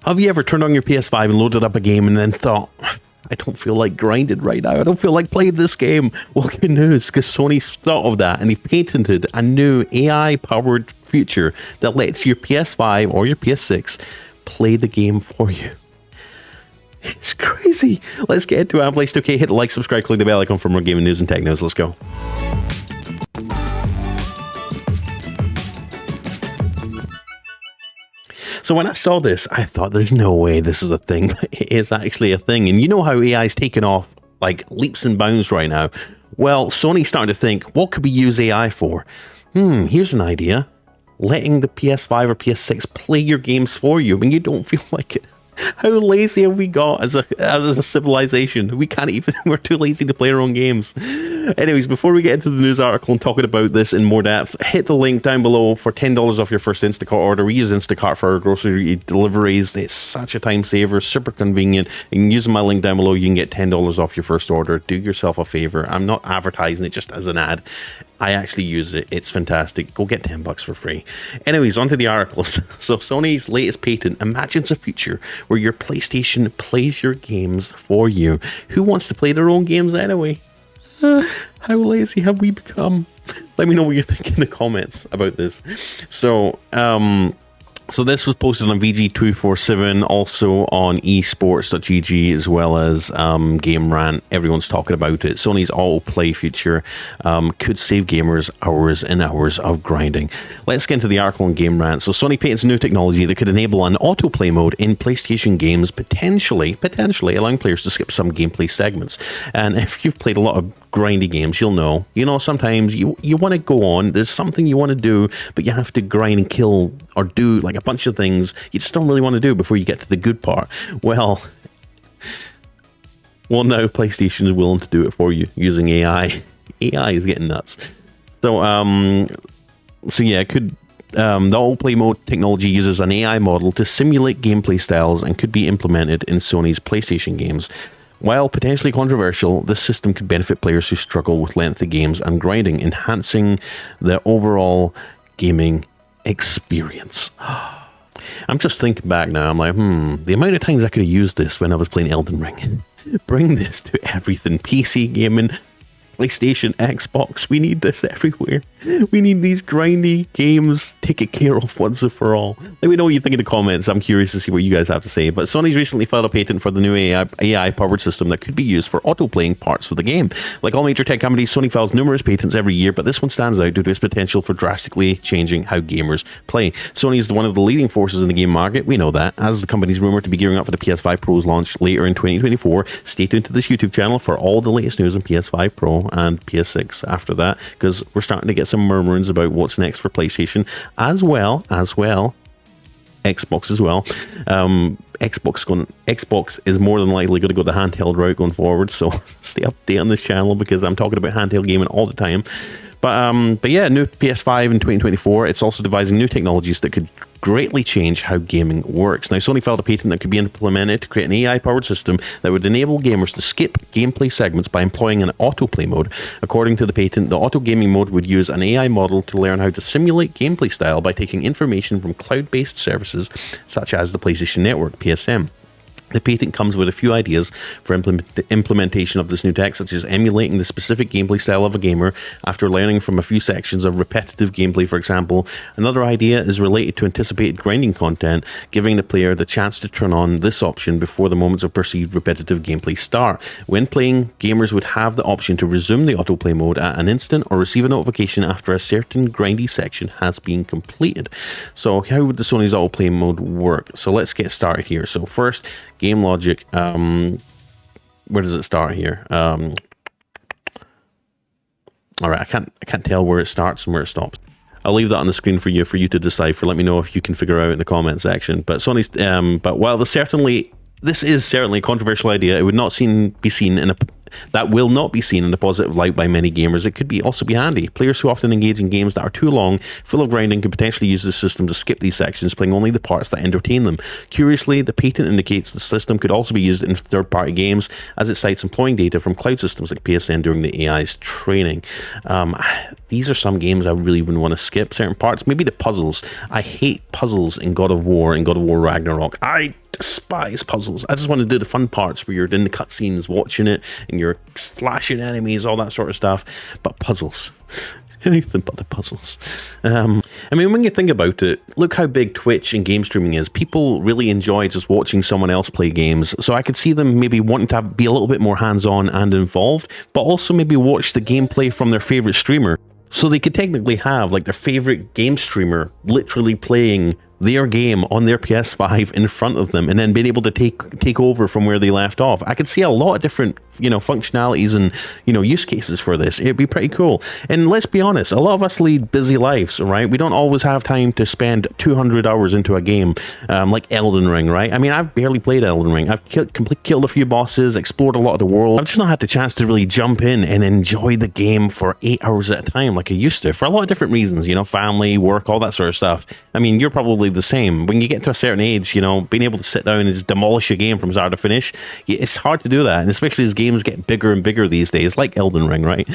Have you ever turned on your PS5 and loaded up a game and then thought, I don't feel like grinding right now. I don't feel like playing this game. Well, good news, because Sony's thought of that and they've patented a new AI-powered feature that lets your PS5 or your PS6 play the game for you. It's crazy. Let's get into it. Unveils. Okay, hit the like, subscribe, click the bell icon for more gaming news and tech news. Let's go. So when I saw this, I thought there's no way this is a thing, but it is actually a thing. And you know how AI is taking off like leaps and bounds right now? Well, Sony's starting to think, what could we use AI for? Here's an idea. Letting the PS5 or PS6 play your games for you when you don't feel like it. How lazy have we got as a civilization? We can't even, we're too lazy to play our own games. Anyways, before we get into the news article and talking about this in more depth, hit the link down below for $10 off your first Instacart order. We use Instacart for our grocery deliveries. It's such a time saver, super convenient. You can use my link down below. You can get $10 off your first order. Do yourself a favor. I'm not advertising it just as an ad. I actually use it. It's fantastic. Go get $10 for free. Anyways, onto the articles. So Sony's latest patent imagines a future where your PlayStation plays your games for you. Who wants to play their own games anyway? How lazy have we become? Let me know what you think in the comments about this. So this was posted on VG247, also on esports.gg, as well as Game Rant. Everyone's talking about it. Sony's autoplay feature could save gamers hours and hours of grinding. Let's get into the article on Game Rant. So Sony patents new technology that could enable an autoplay mode in PlayStation games, potentially allowing players to skip some gameplay segments. And if you've played a lot of grindy games, you'll know, sometimes you want to go on, there's something you want to do, but you have to grind and kill or do like a bunch of things you just don't really want to do before you get to the good part. Well, now PlayStation is willing to do it for you using AI. AI is getting nuts. So yeah, it could. The autoplay mode technology uses an AI model to simulate gameplay styles and could be implemented in Sony's PlayStation games. While potentially controversial, this system could benefit players who struggle with lengthy games and grinding, enhancing the overall gaming experience. I'm just thinking back now, I'm like, the amount of times I could have used this when I was playing Elden Ring. Bring this to everything. PC gaming, PlayStation, Xbox, we need this everywhere. We need these grindy games taken care of once and for all. Let me know what you think in the comments. I'm curious to see what you guys have to say. But Sony's recently filed a patent for the new AI-powered system that could be used for auto-playing parts of the game. Like all major tech companies, Sony files numerous patents every year, but this one stands out due to its potential for drastically changing how gamers play. Sony is one of the leading forces in the game market. We know that. As the company's rumored to be gearing up for the PS5 Pro's launch later in 2024, stay tuned to this YouTube channel for all the latest news on PS5 Pro and PS6 after that, because we're starting to get some murmurings about what's next for PlayStation as well Xbox as well. Xbox is more than likely going to go the handheld route going forward, so stay updated on this channel because I'm talking about handheld gaming all the time. But yeah, new PS5 in 2024. It's also devising new technologies that could greatly change how gaming works. Now, Sony filed a patent that could be implemented to create an AI-powered system that would enable gamers to skip gameplay segments by employing an autoplay mode. According to the patent, the auto gaming mode would use an AI model to learn how to simulate gameplay style by taking information from cloud-based services such as the PlayStation Network, PSN. The patent comes with a few ideas for implementation of this new tech, such as emulating the specific gameplay style of a gamer after learning from a few sections of repetitive gameplay, for example. Another idea is related to anticipated grinding content, giving the player the chance to turn on this option before the moments of perceived repetitive gameplay start. When playing, gamers would have the option to resume the autoplay mode at an instant or receive a notification after a certain grindy section has been completed. So how would the Sony's autoplay mode work? So let's get started here. So first, game logic. Where does it start here? All right, I can't tell where it starts and where it stops. I'll leave that on the screen for you to decipher. Let me know if you can figure out in the comment section. But Sony's, but while this is certainly a controversial idea, it would not be seen in a that will not be seen in a positive light by many gamers. It could also be handy. Players who often engage in games that are too long, full of grinding, could potentially use this system to skip these sections, playing only the parts that entertain them. Curiously, the patent indicates the system could also be used in third-party games, as it cites employing data from cloud systems like PSN during the AI's training. These are some games I really wouldn't want to skip certain parts. Maybe the puzzles. I hate puzzles in God of War and God of War Ragnarok. despise puzzles. I just want to do the fun parts where you're in the cutscenes watching it and you're slashing enemies, all that sort of stuff. But puzzles. Anything but the puzzles. I mean, when you think about it, look how big Twitch and game streaming is. People really enjoy just watching someone else play games. So I could see them maybe wanting to be a little bit more hands-on and involved, but also maybe watch the gameplay from their favorite streamer. So they could technically have like their favorite game streamer literally playing their game on their PS5 in front of them and then being able to take over from where they left off. I could see a lot of different, functionalities and, use cases for this. It'd be pretty cool. And let's be honest, a lot of us lead busy lives, right? We don't always have time to spend 200 hours into a game like Elden Ring, right? I mean, I've barely played Elden Ring. I've killed a few bosses, explored a lot of the world. I've just not had the chance to really jump in and enjoy the game for 8 hours at a time like I used to, for a lot of different reasons, family, work, all that sort of stuff. I mean, you're probably the same. When you get to a certain age, being able to sit down and just demolish a game from start to finish, it's hard to do that, and especially as games get bigger and bigger these days, like Elden Ring, right?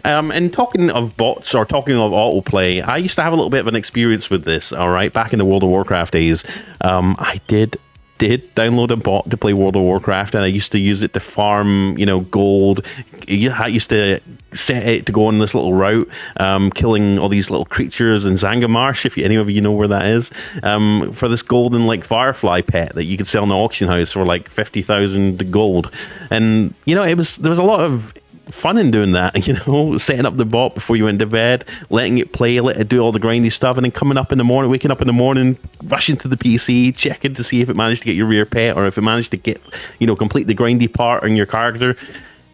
And talking of bots, or talking of autoplay, I used to have a little bit of an experience with this, all right, back in the World of Warcraft days. I did download a bot to play World of Warcraft, and I used to use it to farm, gold. I used to set it to go on this little route, killing all these little creatures in Zangarmarsh, if any of you know where that is, for this golden like firefly pet that you could sell in the auction house for like 50,000 gold. And there was a lot of fun in doing that, setting up the bot before you went to bed, letting it play, let it do all the grindy stuff, and then waking up in the morning, rushing to the PC, checking to see if it managed to get your rare pet, or if it managed to get, complete the grindy part on your character.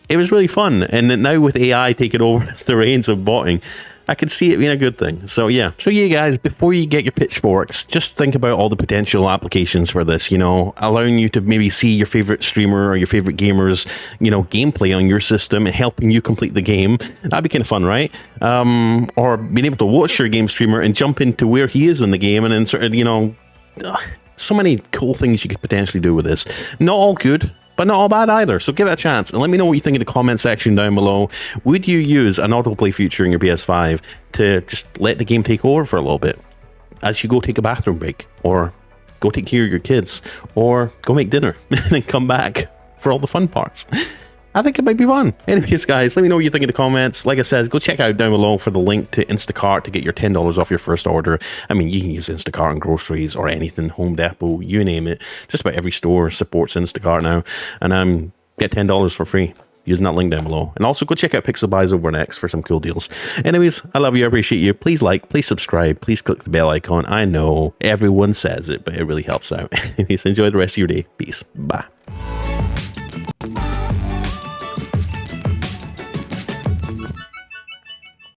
It was really fun. And now with AI taking over the reins of botting, I could see it being a good thing. So yeah, guys, before you get your pitchforks, just think about all the potential applications for this, allowing you to maybe see your favorite streamer or your favorite gamers, gameplay on your system and helping you complete the game. That'd be kind of fun, right? Or being able to watch your game streamer and jump into where he is in the game, and then sort of, so many cool things you could potentially do with this. Not all good, but not all bad either. So give it a chance and let me know what you think in the comment section down below. Would you use an autoplay feature in your PS5 to just let the game take over for a little bit as you go take a bathroom break, or go take care of your kids, or go make dinner and then come back for all the fun parts? I think it might be fun. Anyways, guys, let me know what you think in the comments. Like I said, go check out down below for the link to Instacart to get your $10 off your first order. I mean, you can use Instacart on groceries or anything, Home Depot, you name it. Just about every store supports Instacart now. And get $10 for free using that link down below. And also go check out Pixel Buys over on X for some cool deals. Anyways, I love you. I appreciate you. Please like, please subscribe, please click the bell icon. I know everyone says it, but it really helps out. Anyways, enjoy the rest of your day. Peace. Bye.